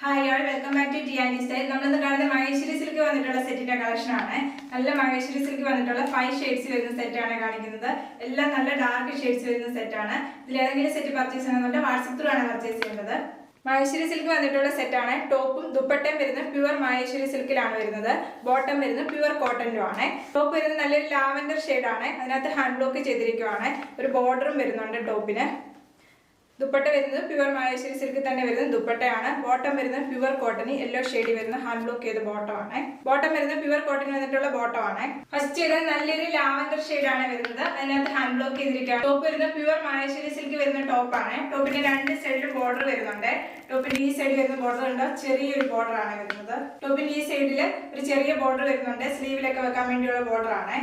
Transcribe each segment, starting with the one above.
Hi all welcome back to T style. നമ്മളിന്ന് കാണുന്ന Maheshwari silk വന്നിട്ടുള്ള സെറ്റിന്റെ കളക്ഷൻ ആണ്. നല്ല മഹേശ്വരി സിൽക്ക് വന്നിട്ടുള്ള 5 ഷെയ്ഡ്സ് വരുന്ന സെറ്റ് ആണ് കാണിക്കുന്നത്. എല്ലാം നല്ല ഡാർക്ക് ഷെയ്ഡ്സ് വരുന്ന സെറ്റ് ആണ്. ഇതിൽ ഏതെങ്കിലും സെറ്റ് പർച്ചേസ് ചെയ്യണമെന്നുണ്ടെങ്കിൽ വാട്സ്ആപ്പ് ത്രൂ ആണ് പർച്ചേസ് ചെയ്യേണ്ടത്. മഹേശ്വരി സിൽക്ക് വന്നിട്ടുള്ള സെറ്റ് ആണ്. ടോപ്പും ദുപ്പട്ടയും വരുന്നത് പ്യുവർ മഹേശ്വരി സിൽക്കിലാണ് വരുന്നത്. ബോട്ടം വരുന്നത് പ്യുവർ കോട്ടണിലും ആണ്. ടോപ്പ് വരുന്നത് നല്ലൊരു ലാവൻഡർ ഷെയ്ഡ് ആണ്. അതിനകത്ത് ഹാൻഡ് ബ്ലോക്ക് ചെയ്തിരിക്കുകയാണ്. ഒരു ബോർഡറും വരുന്നുണ്ട് ടോപ്പിന്. ദുപ്പട്ട വരുന്നത് പ്യുവർ മഹേശ്വരി സിൽക്ക് തന്നെ വരുന്നത് ദുപ്പട്ടയാണ്. ബോട്ടം വരുന്നത് പ്യുവർ കോട്ടൺ യെല്ലോ ഷെയ്ഡ് വരുന്ന ഹാൻഡ് ബ്ലോക്ക് ചെയ്ത ബോട്ടം ആണ്. ബോട്ടം വരുന്നത് പ്യുവർ കോട്ടൺ വന്നിട്ടുള്ള ബോട്ടം ആണ്. ഫസ്റ്റ് വരുന്നത് നല്ലൊരു ലാവൻഡർ ഷെയ്ഡ് ആണ് വരുന്നത്. അതിനകത്ത് ഹാൻഡ് ബ്ലോക്ക് ചെയ്തിരിക്കുകയാണ്. ടോപ്പ് വരുന്നത് പ്യുവർ മഹേശ്വരി സിൽക്ക് വരുന്ന ടോപ്പ് ആണ്. ടോപ്പിന്റെ രണ്ട് സൈഡിലും ബോർഡർ വരുന്നുണ്ട്. ടോപ്പിന്റെ ഈ സൈഡിൽ വരുന്ന ബോർഡർ ഉണ്ട്, ചെറിയൊരു ബോർഡർ ആണ് വരുന്നത്. ടോപ്പിന്റെ ഈ സൈഡിൽ ഒരു ചെറിയ ബോർഡർ വരുന്നുണ്ട്, സ്ലീവിലൊക്കെ വെക്കാൻ വേണ്ടിയുള്ള ബോർഡർ ആണ്.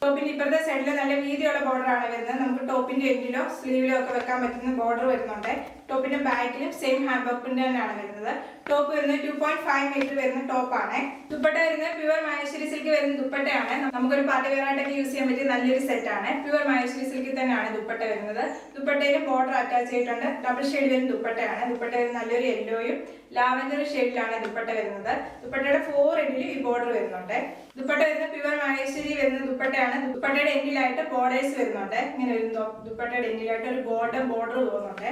ടോപ്പിന്റെ ഇപ്പുറത്തെ സൈഡിൽ നല്ല വീതിയുള്ള ബോർഡർ ആണ് വരുന്നത്. നമുക്ക് ടോപ്പിന്റെ എൻഡിലോ സ്ലീവിലോ ഒക്കെ വെക്കാൻ പറ്റുന്ന ബോർഡർ വരുന്നുണ്ട്. ടോപ്പിന്റെ ബാക്കിലും സെയിം ഹാൻഡ് വർക്കിന്റെ തന്നെയാണ് വരുന്നത്. ടോപ്പ് വരുന്നത് 2.5 മീറ്റർ വരുന്ന ടോപ്പാണ്. ദുപ്പട്ട വരുന്നത് പ്യുവർ മഹേശ്വരി സിൽക്ക് വരുന്ന ദുപ്പട്ടയാണ്. നമുക്കൊരു പാർട്ടി വെയർ ആയിട്ടൊക്കെ യൂസ് ചെയ്യാൻ പറ്റിയ നല്ലൊരു സെറ്റ് ആണ്. പ്യുവർ മഹേശ്വരി സിൽക്കിൽ തന്നെയാണ് ദുപ്പട്ട വരുന്നത്. ദുപ്പട്ടയിലും ബോർഡർ അറ്റാച്ച് ചെയ്തിട്ടുണ്ട്. ഡബിൾ ഷെയ്ഡ് വരുന്ന ദുപ്പട്ടയാണ്. ദുപ്പട്ട നല്ലൊരു യെല്ലോയും ലാവൻഡർ ഷെയ്ഡിലാണ് ദുപ്പട്ട വരുന്നത്. ദുപ്പട്ടയുടെ 4 എൻഡിൽ ഈ ബോർഡർ വരുന്നുണ്ട്. ദുപ്പട്ട വരുന്നത് പ്യുവർ മഹേശ്വരി വരുന്ന ദുപ്പട്ടയാണ്. ദുപ്പട്ടയുടെ എൻഡിലായിട്ട് ബോർഡേഴ്സ് വരുന്നുണ്ട്. ഇങ്ങനെ വരുന്നു. ദുപ്പട്ടയുടെ എൻഡിലായിട്ട് ഒരു ബോർഡർ പോകുന്നുണ്ട്.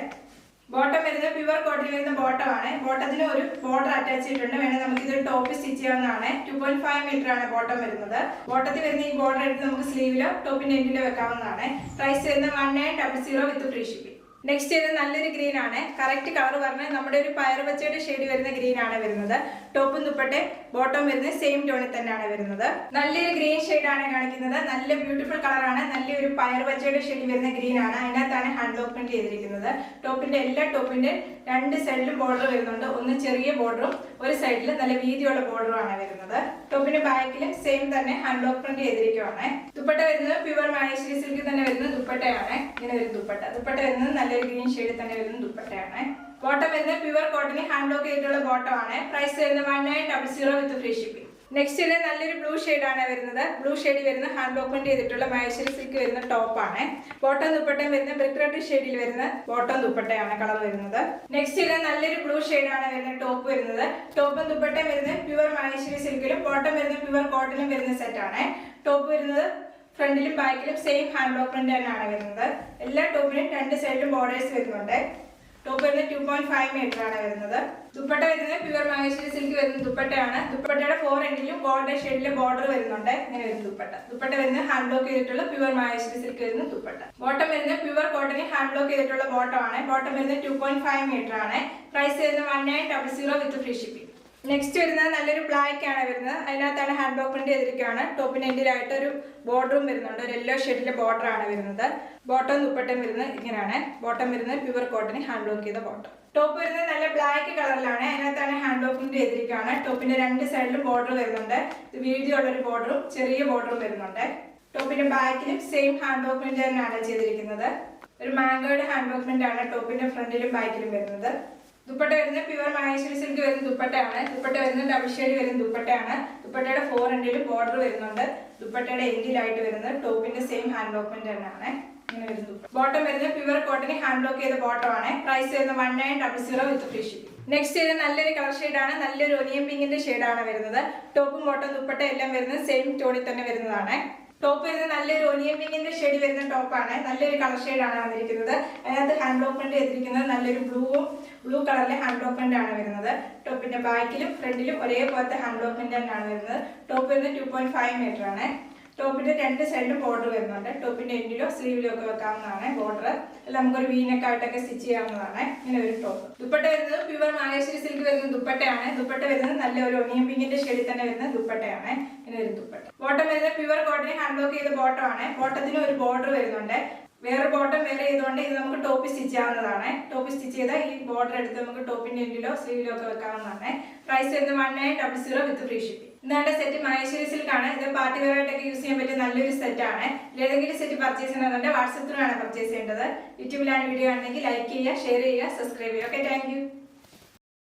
ബോട്ടം വരുന്നത് പ്യുവർ കോട്ടൺ വരുന്ന ബോട്ടം ആണ്. ബോട്ടത്തിന് ഒരു ബോർഡർ അറ്റാച്ച് ചെയ്തിട്ടുണ്ട്. വേണമെങ്കിൽ നമുക്ക് ഇത് ടോപ്പ് സ്റ്റിച്ച് ചെയ്യാവുന്നതാണ്. 2.5 മീറ്റർ ആണ് ബോട്ടം വരുന്നത്. ബോട്ടത്തിൽ വരുന്ന ഈ ബോർഡർ എടുത്ത് നമുക്ക് സ്ലീവിലോ ടോപ്പിന്റെ എൻഡിലോ വെക്കാവുന്നതാണ്. പ്രൈസ് വരുന്നത് 1900 വിത്ത് ഫ്രീ ഷിപ്പിംഗ്. നെക്സ്റ്റ് ഇത് നല്ലൊരു ഗ്രീൻ ആണ്. കറക്റ്റ് കളർ പറഞ്ഞാൽ നമ്മുടെ ഒരു പയർ പച്ചയുടെ ഷെയ്ഡ് വരുന്ന ഗ്രീൻ ആണ് വരുന്നത്. ടോപ്പും ദുപ്പട്ടയും ബോട്ടം വരുന്നത് സെയിം ടോണിൽ തന്നെയാണ് വരുന്നത്. നല്ലൊരു ഗ്രീൻ ഷെയ്ഡ് ആണ് കാണിക്കുന്നത്. നല്ല ബ്യൂട്ടിഫുൾ കളറാണ്. നല്ലൊരു പയർ പച്ചയുടെ ഷെയ്ഡ് വരുന്ന ഗ്രീൻ ആണ്. അതിനകത്താണ് ഹാൻഡ് ബ്ലോക്ക് പ്രിന്റ് ചെയ്തിരിക്കുന്നത്. ടോപ്പിന്റെ എല്ലാ ടോപ്പിന്റെ രണ്ട് സൈഡിലും ബോർഡർ വരുന്നുണ്ട്. ഒന്ന് ചെറിയ ബോർഡറും ഒരു സൈഡിൽ നല്ല വീതിയുള്ള ബോർഡറും ആണ് വരുന്നത്. ടോപ്പിന്റെ ബാക്കിലും സെയിം തന്നെ ഹാൻഡ് ബ്ലോക്ക് പ്രിന്റ് ചെയ്തിരിക്കുകയാണ്. ദുപ്പട്ട വരുന്നത് പ്യുവർ മഹേശ്വരി സിൽക്ക് തന്നെ വരുന്ന ദുപ്പട്ടയാണ്. ഇങ്ങനെ ഒരു ദുപ്പട്ട വരുന്നത് നല്ലൊരു ഗ്രീൻ ഷെയ്ഡ് തന്നെ വരുന്ന ദുപ്പട്ടയാണ്. ബോട്ടം വരുന്നത് പ്യുവർ കോട്ടൺ ഹാൻഡ് ബ്ലോക്ക് ചെയ്തിട്ടുള്ള ബോട്ടം ആണ്. പ്രൈസ് വരുന്നത് 1900 വിത്ത് ഫ്രീ ഷിപ്പിംഗ്. നെക്സ്റ്റ് ഇത് നല്ലൊരു ബ്ലൂ ഷെയ്ഡ് ആണ് വരുന്നത്. ബ്ലൂ ഷെയ്ഡ് വരുന്ന ഹാൻഡ് ബ്ലോക്ക് പ്രിന്റ് ചെയ്തിട്ടുള്ള മഹേശ്വരി സിൽക്ക് വരുന്ന ടോപ്പ് ആണ്. ബോട്ടം ദുപ്പട്ടയും വരുന്ന ബ്രിക്ക് റെഡ് ഷെയ്ഡിൽ വരുന്ന ബോട്ടം ദുപ്പട്ടയാണ് കളർ വരുന്നത്. നെക്സ്റ്റ് ഇത് നല്ലൊരു ബ്ലൂ ഷെയ്ഡ് ആണ് വരുന്ന ടോപ്പ് വരുന്നത്. ടോപ്പും ദുപ്പട്ടയും വരുന്നത് പ്യുവർ മഹേശ്വരി സിൽക്കിലും ബോട്ടം വരുന്ന പ്യുവർ കോട്ടണിലും വരുന്ന സെറ്റ് ആണ്. ടോപ്പ് വരുന്നത് ഫ്രണ്ടിലും ബാക്കിലും സെയിം ഹാൻഡ് ബ്ലോക്ക് പ്രിന്റ് തന്നെയാണ് വരുന്നത്. എല്ലാ ടോപ്പിനും രണ്ട് സൈഡിലും ബോർഡേഴ്സ് വരുന്നുണ്ട്. ടോപ്പ് വരുന്നത് 2.5 മീറ്റർ ആണ് വരുന്നത്. ദുപ്പട്ട വരുന്നത് പ്യുവർ മഹേശ്വരി സിൽക്ക് വരുന്ന ദുപ്പട്ടയാണ്. ദുപ്പട്ടയുടെ 4 എൻഡിലും ഗോൾഡൻ ഷെയ്ഡിലെ ബോർഡർ വരുന്നുണ്ട്. ഇങ്ങനെ വരുന്ന ദുപ്പട്ട വരുന്നത് ഹാൻഡ് ബ്ലോക്ക് ചെയ്തിട്ടുള്ള പ്യുവർ മഹേശ്വരി സിൽക്ക് വരുന്ന ദുപ്പട്ട. ബോട്ടം വരുന്നത് പ്യുവർ കോട്ടൺ ഹാൻഡ് ബ്ലോക്ക് ചെയ്തിട്ടുള്ള ബോട്ടം ആണ്. ബോട്ടം വരുന്നത് 2.5 മീറ്റർ ആണ്. പ്രൈസ് വരുന്നത് 1900 വിത്ത് ഫ്രീ ഷിപ്പിംഗ്. നെക്സ്റ്റ് വരുന്നത് നല്ലൊരു ബ്ലാക്ക് ആണ് വരുന്നത്. അതിനകത്താണ് ഹാൻഡ് ബ്ലോക്ക് പ്രിന്റ് ചെയ്തിരിക്കുകയാണ്. ടോപ്പിന് എൻഡിലായിട്ട് ഒരു ബോർഡറും വരുന്നുണ്ട്. ഒരു യെല്ലോ ഷെയ്ഡിലെ ബോർഡർ ആണ് വരുന്നത്. ബോട്ടം ദുപ്പട്ടയും വരുന്നത് ഇങ്ങനെയാണ്. ബോട്ടം വരുന്നത് പ്യുവർ കോട്ടൺ ഹാൻഡ് ബ്ലോക്ക് ചെയ്ത ബോട്ടം. ടോപ്പ് വരുന്നത് നല്ല ബ്ലാക്ക് കളറിലാണ്. അതിനകത്താണ് ഹാൻഡ് ബ്ലോക്ക് പ്രിന്റ് ചെയ്തിരിക്കുകയാണ്. ടോപ്പിന്റെ രണ്ട് സൈഡിലും ബോർഡർ വരുന്നുണ്ട്. വീതിയുള്ള ഒരു ബോർഡറും ചെറിയ ബോർഡറും വരുന്നുണ്ട്. ടോപ്പിന്റെ ബാക്കിലും സെയിം ഹാൻഡ് ബ്ലോക്ക് പ്രിന്റ് തന്നെയാണ് ചെയ്തിരിക്കുന്നത്. ഒരു മാംഗോയുടെ ഹാൻഡ് ബ്ലോക്ക് പ്രിന്റ് ആണ് ടോപ്പിന്റെ ഫ്രണ്ടിലും ബാക്കിലും വരുന്നത്. ദുപ്പട്ട വരുന്നത് പ്യുവർ മഹേശ്വരി സിൽക്ക് വരുന്ന ദുപ്പട്ടയാണ്. ദുപ്പട്ട വരുന്നത് ഡബിൾ ഷെയ്ഡ് വരുന്ന ദുപ്പട്ടയാണ്. ദുപ്പട്ടയുടെ 4 എൻഡിലും ബോർഡർ വരുന്നുണ്ട്. ദുപ്പട്ടയുടെ എൻഡിലായിട്ട് വരുന്നത് ടോപ്പിന്റെ സെയിം ഹാൻഡ് ബ്ലോക്ക് പ്രിന്റ് തന്നെയാണ്. ഇങ്ങനെ വരുന്നത്. ബോട്ടം വരുന്നത് പ്യുവർ കോട്ടൺ ഹാൻഡ് ബ്ലോക്ക് ചെയ്ത ബോട്ടം ആണ്. പ്രൈസ് വരുന്നത് 1900 വിത്ത് ഫ്രീ ഷിപ്പിംഗ്. നെക്സ്റ്റ് ഇത് നല്ലൊരു കളർ ഷെയ്ഡാണ്. നല്ലൊരു ഒനിയൻ പിങ്കിന്റെ ഷെയ്ഡാണ് വരുന്നത്. ടോപ്പും ബോട്ടം ദുപ്പട്ട എല്ലാം വരുന്നത് സെയിം ടോണിൽ തന്നെ വരുന്നതാണ്. ടോപ്പ് വരുന്നത് നല്ലൊരു ഒനിയൻ പിങ്കിന്റെ ഷെയ്ഡ് വരുന്ന ടോപ്പാണ്. നല്ലൊരു കളർ ഷെയ്ഡാണ് വന്നിരിക്കുന്നത്. അതിനകത്ത് ഹാൻഡ് ബ്ലോക്ക് പ്രിന്റ് ചെയ്തിരിക്കുന്നത് നല്ലൊരു ബ്ലൂ കളറിലെ ഹാൻഡ് ബ്ലോക്ക് പ്രിന്റ് ആണ് വരുന്നത്. ടോപ്പിന്റെ ബാക്കിലും ഫ്രണ്ടിലും ഒരേപോലത്തെ ഹാൻഡ് ബ്ലോക്ക് പ്രിന്റ് തന്നെയാണ് വരുന്നത്. ടോപ്പ് വരുന്നത് 2.5 മീറ്റർ ആണ്. ടോപ്പിന്റെ രണ്ട് സൈഡിലും ബോർഡർ വരുന്നുണ്ട്. ടോപ്പിന്റെ എൻഡിലോ സ്ലീവിലോ ഒക്കെ വെക്കാവുന്നതാണ് ബോർഡർ. എല്ലാം നമുക്കൊരു വീനൊക്കെ ആയിട്ടൊക്കെ സ്റ്റിച്ച് ചെയ്യാവുന്നതാണ്. ഇങ്ങനെ ഒരു ടോപ്പ്. ദുപ്പട്ട വരുന്നത് പ്യുവർ മഹേശ്വരി സിൽക്ക് വരുന്ന ദുപ്പട്ടയാണ്. ദുപ്പട്ട വരുന്നത് നല്ല ഒരു ഒനിയൻ പിങ്കിന്റെ ഷെയ്ഡിൽ തന്നെ വരുന്ന ദുപ്പട്ടയാണ്. ഇങ്ങനെ ഒരു ദുപ്പട്ട. ബോട്ടം വരുന്നത് പ്യുവർ കോട്ടൺ ഹാൻഡ് ബ്ലോക്ക് ചെയ്ത ബോട്ടം ആണ്. ബോട്ടത്തിന് ഒരു ബോർഡർ വരുന്നുണ്ട്. വേറെ ബോട്ടം വേറെ ചെയ്തുകൊണ്ട് ഇത് നമുക്ക് ടോപ്പ് സ്റ്റിച്ച് ചെയ്യാവുന്നതാണ്. ടോപ്പ് സ്റ്റിച്ച് ചെയ്താൽ ഈ ബോർഡർ എടുത്ത് നമുക്ക് ടോപ്പിന്റെ എൻഡിലോ സ്ലീവിലോ ഒക്കെ വെക്കാവുന്നതാണ്. പ്രൈസ് വരുന്നത് 1900 വിത്ത് ഫ്രീ ഷിപ്പിംഗ്. ഇന്നത്തെ സെറ്റ് മഹേശ്വരി സിൽക്ക് ആണ്. ഇത് പാർട്ടി വെയർ ആയിട്ടൊക്കെ യൂസ് ചെയ്യാൻ പറ്റിയ നല്ലൊരു സെറ്റ് ആണ്. ഏതെങ്കിലും സെറ്റ് പർച്ചേസ് ചെയ്യണമെന്നുണ്ടെങ്കിൽ വാട്സ്ആപ്പ് ത്രൂ ആണ് പർച്ചേസ് ചെയ്യേണ്ടത്. യൂട്യൂബിലാണ് വീഡിയോ ആണെങ്കിൽ ലൈക്ക് ചെയ്യുക, ഷെയർ ചെയ്യുക, സബ്സ്ക്രൈബ് ചെയ്യുക. Okay, thank you.